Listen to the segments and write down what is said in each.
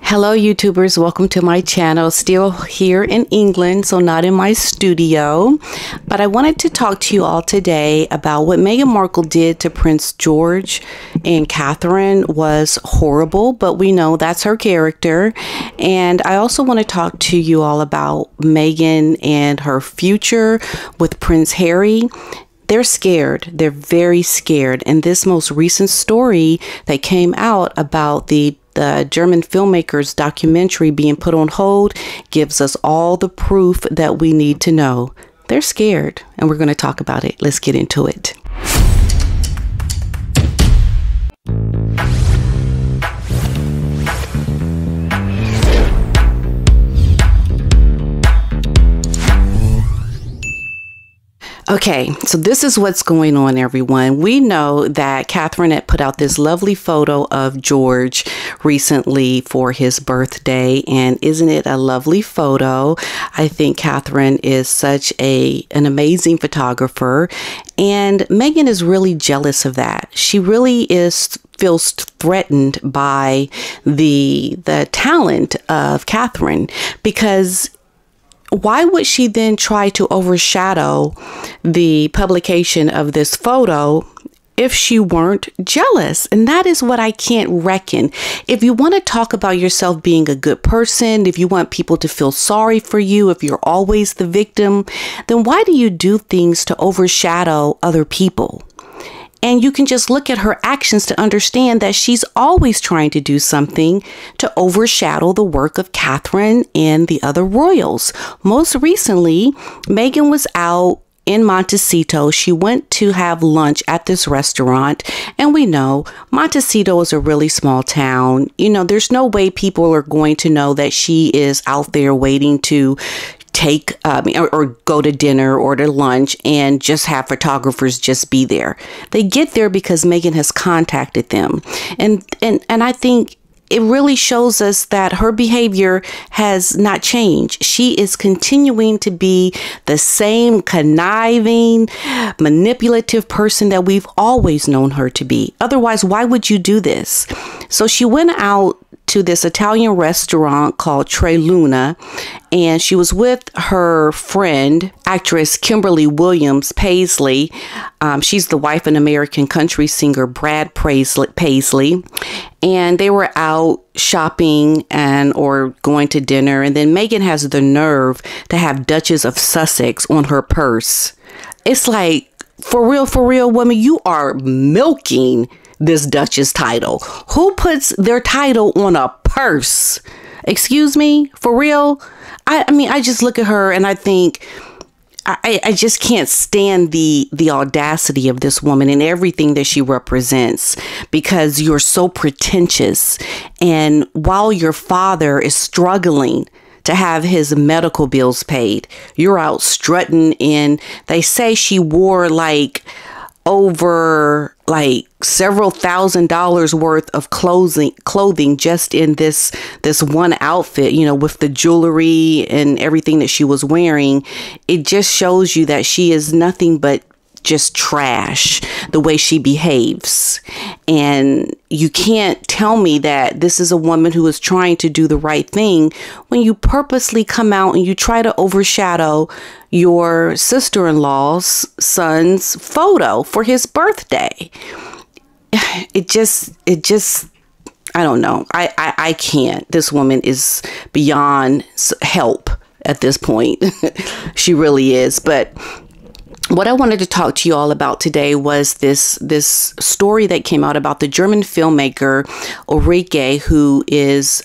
Hello YouTubers, welcome to my channel. Still here in England, so not in my studio, but I wanted to talk to you all today about what Meghan Markle did to Prince George and Catherine was horrible, but we know that's her character. And I also want to talk to you all about Meghan and her future with Prince Harry. They're scared. They're very scared. And this most recent story that came out about the German filmmaker's documentary being put on hold gives us all the proof that we need to know. They're scared, and we're going to talk about it. Let's get into it. Okay, so this is what's going on, everyone. We know that Catherine had put out this lovely photo of George recently for his birthday, and isn't it a lovely photo? I think Catherine is such an amazing photographer, and Meghan is really jealous of that. She really feels threatened by the talent of Catherine, because why would she then try to overshadow the publication of this photo if she weren't jealous? And that is what I can't reckon. If you want to talk about yourself being a good person, if you want people to feel sorry for you, if you're always the victim, then why do you do things to overshadow other people? And you can just look at her actions to understand that she's always trying to do something to overshadow the work of Catherine and the other royals. Most recently, Meghan was out in Montecito. She went to have lunch at this restaurant, and we know Montecito is a really small town. You know, there's no way people are going to know that she is out there waiting to take or go to dinner or to lunch and just have photographers just be there. They get there because Meghan has contacted them, and I think it really shows us that her behavior has not changed. She is continuing to be the same conniving, manipulative person that we've always known her to be. Otherwise, why would you do this? So she went out to this Italian restaurant called Tre Luna, and she was with her friend, actress Kimberly Williams Paisley. She's the wife of American country singer Brad Paisley, and they were out shopping or going to dinner. And then Meghan has the nerve to have Duchess of Sussex on her purse. It's like, for real, woman, you are milking this Duchess title. Who puts their title on a purse? Excuse me? For real? I mean, I just look at her and I think, I just can't stand the audacity of this woman and everything that she represents, because you're so pretentious. And while your father is struggling to have his medical bills paid, you're out strutting in. They say she wore over several $1,000s worth of clothing just in this one outfit, you know, with the jewelry and everything that she was wearing. It just shows you that she is nothing but just trash, the way she behaves. And you can't tell me that this is a woman who is trying to do the right thing when you purposely come out and you try to overshadow your sister-in-law's son's photo for his birthday. It just, I don't know. I can't. This woman is beyond help at this point. She really is. But what I wanted to talk to you all about today was this story that came out about the German filmmaker Ulrike, who is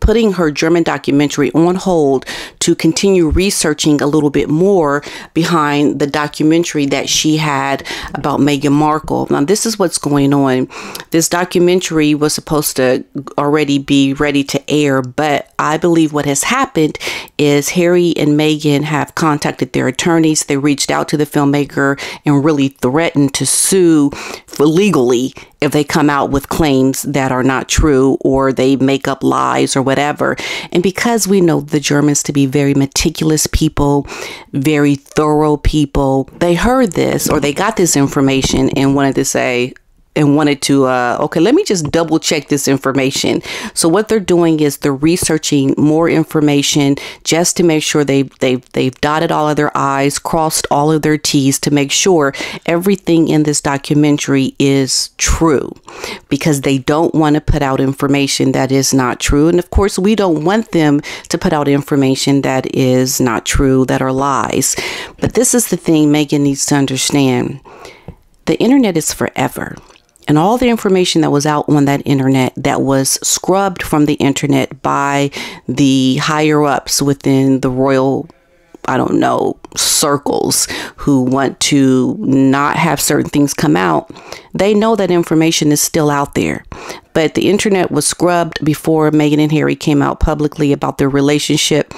putting her German documentary on hold to continue researching a little bit more behind the documentary that she had about Meghan Markle. Now, this is what's going on. This documentary was supposed to already be ready to air, but I believe what has happened is Harry and Meghan have contacted their attorneys. They reached out to the filmmaker and really threatened to sue legally if they come out with claims that are not true or they make up lies or whatever. And because we know the Germans to be very meticulous people, very thorough people, they heard this or they got this information and wanted to say, and wanted to, okay, let me just double check this information. So what they're doing is they're researching more information just to make sure they've dotted all of their I's, crossed all of their T's to make sure everything in this documentary is true, because they don't want to put out information that is not true. And of course, we don't want them to put out information that is not true, that are lies. But this is the thing Meghan needs to understand. The internet is forever. And all the information that was out on that internet that was scrubbed from the internet by the higher ups within the royal, I don't know, circles who want to not have certain things come out, they know that information is still out there. But the internet was scrubbed before Meghan and Harry came out publicly about their relationship.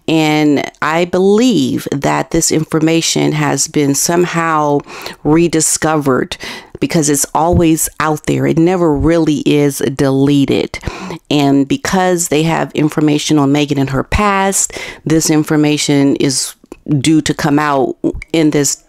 And I believe that this information has been somehow rediscovered, because it's always out there. It never really is deleted. And because they have information on Meghan in her past, this information is due to come out in this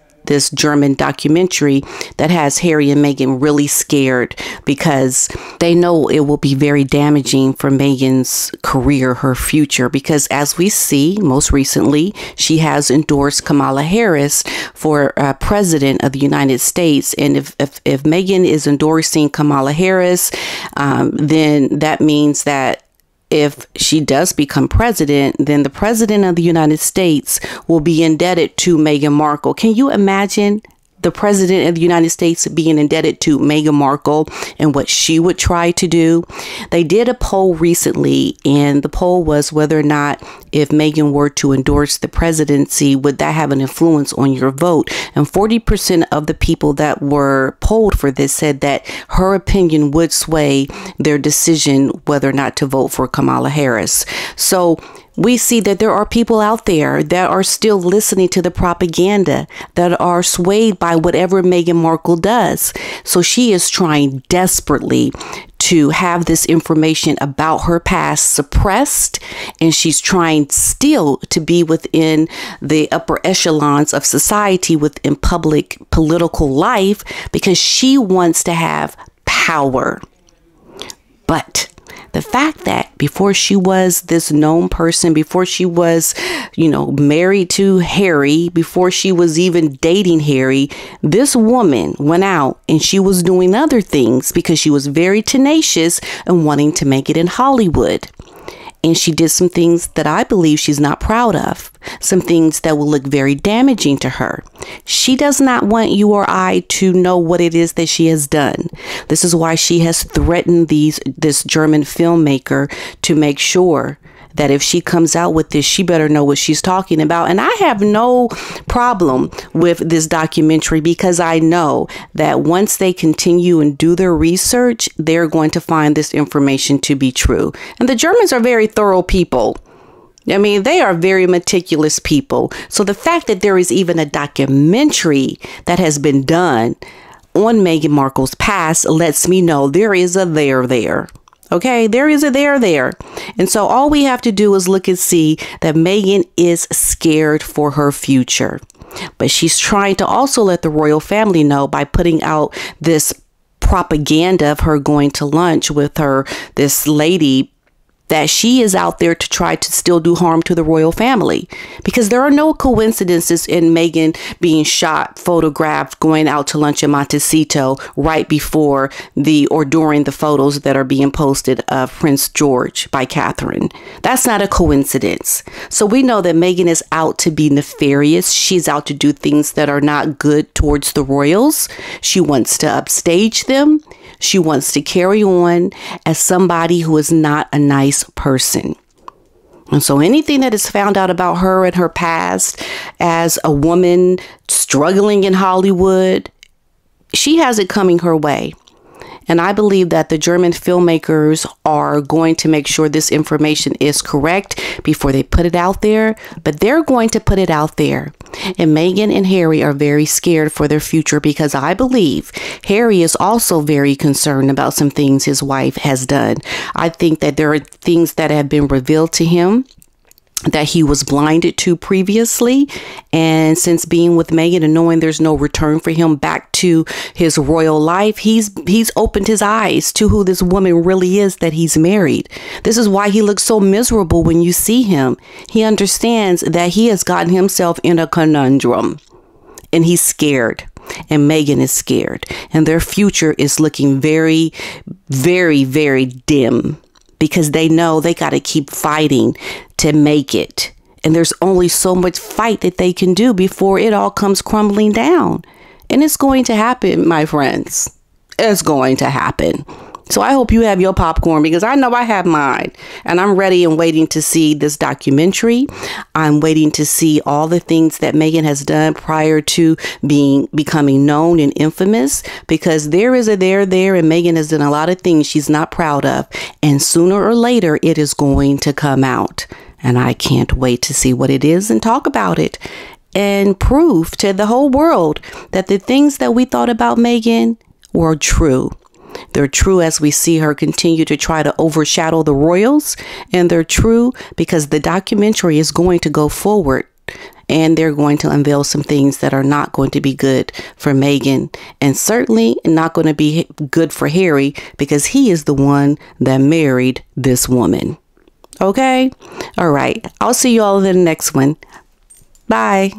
German documentary that has Harry and Meghan really scared, because they know it will be very damaging for Meghan's career, her future, because as we see most recently, she has endorsed Kamala Harris for president of the United States. And if Meghan is endorsing Kamala Harris, then that means that if she does become president, then the president of the United States will be indebted to Meghan Markle. Can you imagine the president of the United States being indebted to Meghan Markle and what she would try to do? They did a poll recently, and the poll was whether or not if Meghan were to endorse the presidency, would that have an influence on your vote? And 40% of the people that were polled for this said that her opinion would sway their decision whether or not to vote for Kamala Harris. So we see that there are people out there that are still listening to the propaganda, that are swayed by whatever Meghan Markle does. So she is trying desperately to have this information about her past suppressed, and she's trying still to be within the upper echelons of society, within public political life, because she wants to have power. But the fact that before she was this known person, before she was, married to Harry, before she was even dating Harry, this woman went out and she was doing other things because she was very tenacious and wanting to make it in Hollywood. And she did some things that I believe she's not proud of, some things that will look very damaging to her. She does not want you or I to know what it is that she has done. This is why she has threatened this German filmmaker to make sure that if she comes out with this, she better know what she's talking about. And I have no problem with this documentary, because I know that once they continue and do their research, they're going to find this information to be true. And the Germans are very thorough people. I mean, they are very meticulous people. So the fact that there is even a documentary that has been done on Meghan Markle's past lets me know there is a there. Okay, there is a there. And so all we have to do is look and see that Meghan is scared for her future. But she's trying to also let the royal family know by putting out this propaganda of her going to lunch with this lady, that she is out there to try to still do harm to the royal family, because there are no coincidences in Meghan being shot, photographed, going out to lunch in Montecito right before or during the photos that are being posted of Prince George by Catherine. That's not a coincidence. So we know that Meghan is out to be nefarious. She's out to do things that are not good towards the royals. She wants to upstage them. She wants to carry on as somebody who is not a nice person. And so anything that is found out about her and her past as a woman struggling in Hollywood, she has it coming her way. And I believe that the German filmmakers are going to make sure this information is correct before they put it out there. But they're going to put it out there. And Meghan and Harry are very scared for their future, because I believe Harry is also very concerned about some things his wife has done. I think that there are things that have been revealed to him that he was blinded to previously. And since being with Meghan and knowing there's no return for him back to his royal life, he's opened his eyes to who this woman really is that he's married. This is why he looks so miserable when you see him. He understands that he has gotten himself in a conundrum and he's scared. And Meghan is scared. And their future is looking very, very, very dim, because they know they got to keep fighting to make it. And there's only so much fight that they can do before it all comes crumbling down. And it's going to happen, my friends. It's going to happen. So I hope you have your popcorn, because I know I have mine. And I'm ready and waiting to see this documentary. I'm waiting to see all the things that Meghan has done prior to becoming known and infamous, because there is a there, and Meghan has done a lot of things she's not proud of. And sooner or later, it is going to come out. And I can't wait to see what it is and talk about it and prove to the whole world that the things that we thought about Meghan were true. They're true as we see her continue to try to overshadow the royals. And they're true because the documentary is going to go forward. And they're going to unveil some things that are not going to be good for Meghan. And certainly not going to be good for Harry, because he is the one that married this woman. Okay? All right. I'll see you all in the next one. Bye.